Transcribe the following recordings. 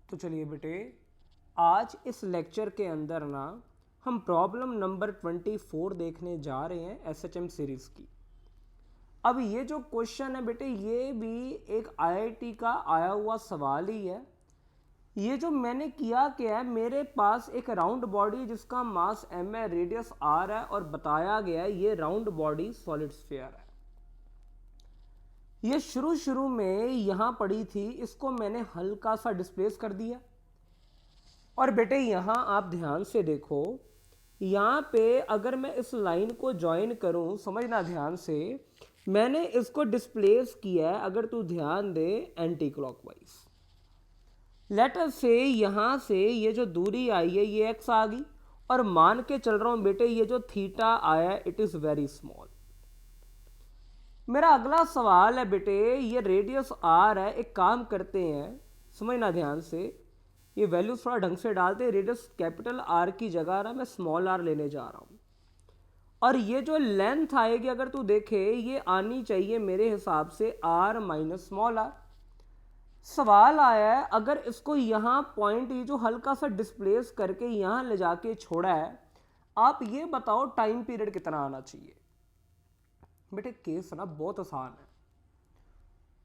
तो चलिए बेटे, आज इस लेक्चर के अंदर ना हम प्रॉब्लम नंबर 24 देखने जा रहे हैं एसएचएम सीरीज़ की। अब ये जो क्वेश्चन है बेटे, ये भी एक आईआईटी का आया हुआ सवाल ही है। ये जो मैंने किया क्या है, मेरे पास एक राउंड बॉडी जिसका मास m है, रेडियस r है और बताया गया है ये राउंड बॉडी सॉलिड स्फीयर है। ये शुरू में यहाँ पड़ी थी, इसको मैंने हल्का सा डिस्प्लेस कर दिया। और बेटे यहाँ आप ध्यान से देखो, यहाँ पे अगर मैं इस लाइन को ज्वाइन करूँ, समझना ध्यान से, मैंने इसको डिस्प्लेस किया है, अगर तू ध्यान दे, एंटी क्लॉकवाइज। लेट अस से यहाँ से ये जो दूरी आई है ये x आ गई, और मान के चल रहा हूँ बेटे ये जो थीटा आया है इट इज़ वेरी स्मॉल। मेरा अगला सवाल है बेटे, ये रेडियस r है, एक काम करते हैं, समझना ध्यान से, ये वैल्यू थोड़ा ढंग से डालते हैं। रेडियस कैपिटल R की जगह ना मैं स्मॉल r लेने जा रहा हूँ, और ये जो लेंथ आएगी अगर तू देखे ये आनी चाहिए मेरे हिसाब से r माइनस स्मॉल r। सवाल आया है, अगर इसको यहाँ पॉइंट ये जो हल्का सा डिस्प्लेस करके यहाँ ले जाके छोड़ा है, आप ये बताओ टाइम पीरियड कितना आना चाहिए। बेटे केस ना बहुत आसान है,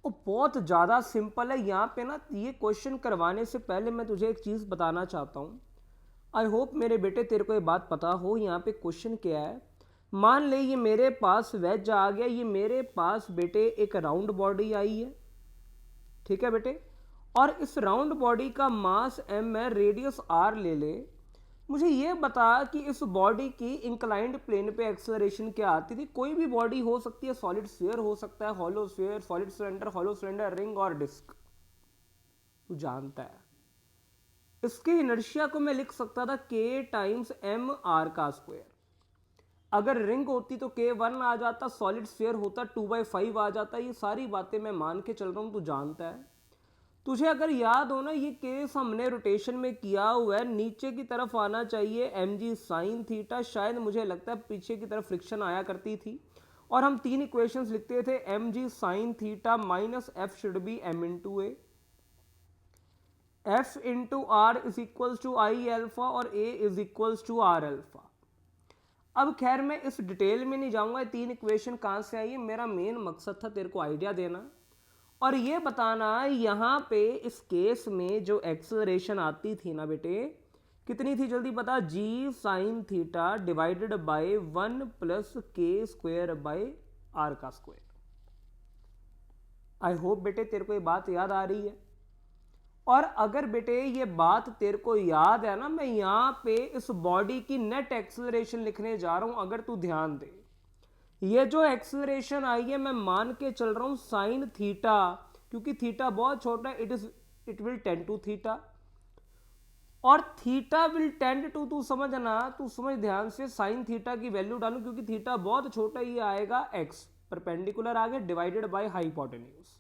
वो बहुत ज़्यादा सिंपल है। यहाँ पे ना ये क्वेश्चन करवाने से पहले मैं तुझे एक चीज़ बताना चाहता हूँ। आई होप मेरे बेटे तेरे को ये बात पता हो। यहाँ पे क्वेश्चन क्या है, मान ले ये मेरे पास वेज आ गया, ये मेरे पास बेटे एक राउंड बॉडी आई है, ठीक है बेटे, और इस राउंड बॉडी का मास m है, रेडियस r ले ले। मुझे ये बता कि इस बॉडी की इंक्लाइंड प्लेन पे एक्सेलरेशन क्या आती थी। कोई भी बॉडी हो सकती है, सॉलिड स्फीयर हो सकता है, hollow sphere, solid cylinder, hollow cylinder, ring और डिस्क, तू जानता है। इसके इनर्शिया को मैं लिख सकता था k टाइम्स m r का स्क्वायर। अगर रिंग होती तो k1 आ जाता, सॉलिड स्फीयर होता 2/5 आ जाता। ये सारी बातें मैं मान के चल रहा हूँ, तू जानता है। तुझे अगर याद हो ना, ये केस हमने रोटेशन में किया हुआ है, नीचे की तरफ आना चाहिए mg साइन थीटा। शायद मुझे लगता है पीछे की तरफ फ्रिक्शन आया करती थी, और हम तीन इक्वेशंस लिखते थे, mg sine theta minus f should be m into a, f into r is equals to I alpha और a is equals to r alpha. अब खैर मैं इस डिटेल में नहीं जाऊंगा, तीन इक्वेशन कहाँ से आई है, मेरा मेन मकसद था तेरे को आइडिया देना और ये बताना यहाँ पे इस केस में जो एक्सेलरेशन आती थी ना बेटे, कितनी थी जल्दी बता, g sine theta divided by 1 plus k square bye are का स्क्वायर। आई होप बेटे तेरे को ये बात याद आ रही है। और अगर बेटे ये बात तेरे को याद है ना, मैं यहाँ पे इस बॉडी की नेट एक्सेलरेशन लिखने जा रहा हूँ। अगर तू ध्यान दे, ये जो एक्सेलरेशन आई है मैं मान के चल रहा हूँ साइन थीटा, क्योंकि थीटा बहुत छोटा है, it will tend to theta, और थीटा विल टेंड टू, तू समझना, तू समझ ध्यान से, साइन थीटा की वैल्यू डालू क्योंकि थीटा बहुत छोटा, ये आएगा x परपेंडिकुलर आ गया डिवाइडेड बाय हाइपोटेन्यूज,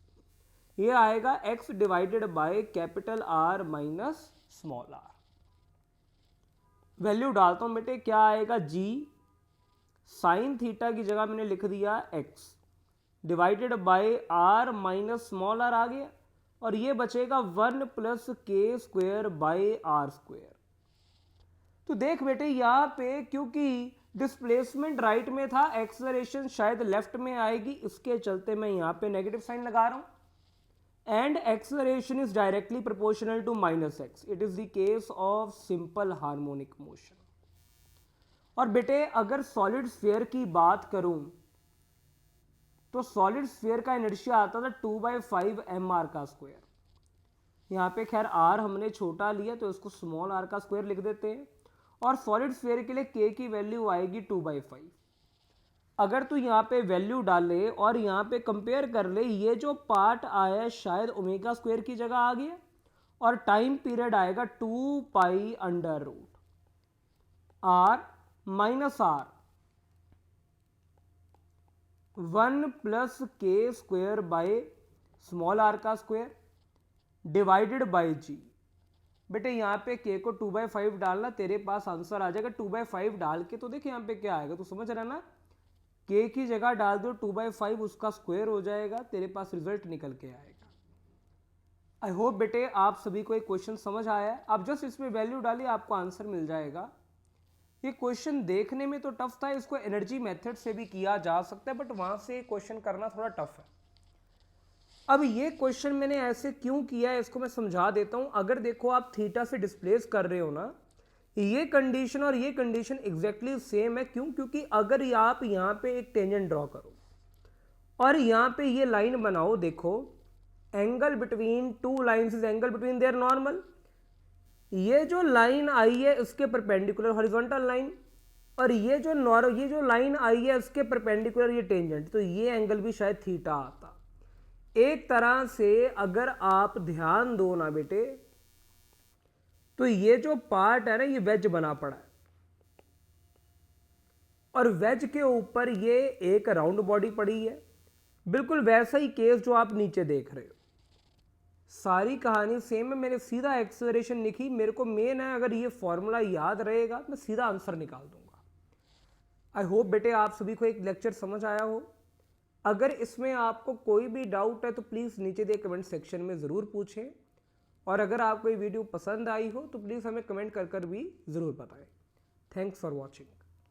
ये आएगा x divided by capital R minus small r। Value डालता हूं बेटे, क्या आएगा, g साइन थीटा की जगह मैंने लिख दिया x divided by r minus small r आ गया, और ये बचेगा 1 plus k square bye are square. तो देख बेटे यहाँ पे क्योंकि डिस्प्लेसमेंट राइट में था, एक्सेलरेशन शायद लेफ्ट में आएगी, इसके चलते मैं यहाँ पे नेगेटिव साइन लगा रहा हूँ। And acceleration is directly proportional to minus x. It is the case of simple harmonic motion. और बेटे अगर सॉलिड स्फीयर की बात करूं तो सॉलिड स्फीयर का इनर्शिया आता था 2/5 mr का स्क्वायर। यहाँ पे खैर r हमने छोटा लिया तो इसको स्मॉल r का स्क्वायर लिख देते हैं, और सॉलिड स्फीयर के लिए k की वैल्यू आएगी 2/5। अगर तू यहाँ पे वैल्यू डाले और यहाँ पे कंपेयर कर ले, ये जो पार्ट आया शायद ओमेगा स्क्वायर की जगह आ गया, और टाइम पीरियड आएगा 2 pi under root r minus r 1 plus k square by small r का स्क्वायर डिवाइडेड बाय g। बेटे यहाँ पे k को 2/5 डालना, तेरे पास आंसर आ जाएगा 2/5 डाल के। तो देख यहाँ पे क्या आएगा, तू समझ रहा ना, k की जगह डाल दो 2/5, उसका स्क्वायर हो जाएगा, तेरे पास रिजल्ट निकल के आएगा। आई होप बेटे आप सभी को एक क्वेश्चन समझ आया है। आप जस्ट इसमें वैल्यू डालिए, आपको आंसर मिल जाएगा। ये क्वेश्चन देखने में तो टफ था, इसको एनर्जी मेथड से भी किया जा सकता है, बट वहां से क्वेश्चन करना थोड़ा टफ है। अब ये क्वेश्चन मैंने ऐसे क्यों किया है इसको मैं समझा देता हूं। अगर देखो आप थीटा से डिस्प्लेस कर रहे हो ना, ये कंडीशन और ये कंडीशन एग्जैक्टली सेम है। क्यों? क्योंकि अगर आप यहां पे एक टेंजेंट ड्रॉ करो और यहां पे ये लाइन बनाओ, देखो angle between two lines is angle between their normal. ये जो लाइन आई है इसके परपेंडिकुलर हॉरिजॉन्टल लाइन, और ये जो लाइन आई है इसके परपेंडिकुलर ये टेंजेंट, तो ये एंगल भी शायद थीटा आता। एक तरह से अगर आप ध्यान दो ना बेटे, तो ये जो पार्ट है ना ये वेज बना पड़ा है, और वेज के ऊपर ये एक राउंड बॉडी पड़ी है। बिल्कुल वैसा ही केस जो आप नीचे देख रहे हो, सारी कहानी सेम है। मैंने सीधा एक्सेलरेशन लिखी, मेरे को मेन है अगर ये फॉर्मूला याद रहेगा मैं सीधा आंसर निकाल दूंगा। आई होप बेटे आप सभी को एक लेक्चर समझ आया हो। अगर इसमें आपको कोई भी डाउट है तो प्लीज़ नीचे दे कमेंट सेक्शन में ज़रूर पूछें, और अगर आपको ये वीडियो पसंद आई हो तो प्लीज़ हमें कमेंट कर भी ज़रूर बताएं। Thanks for watching.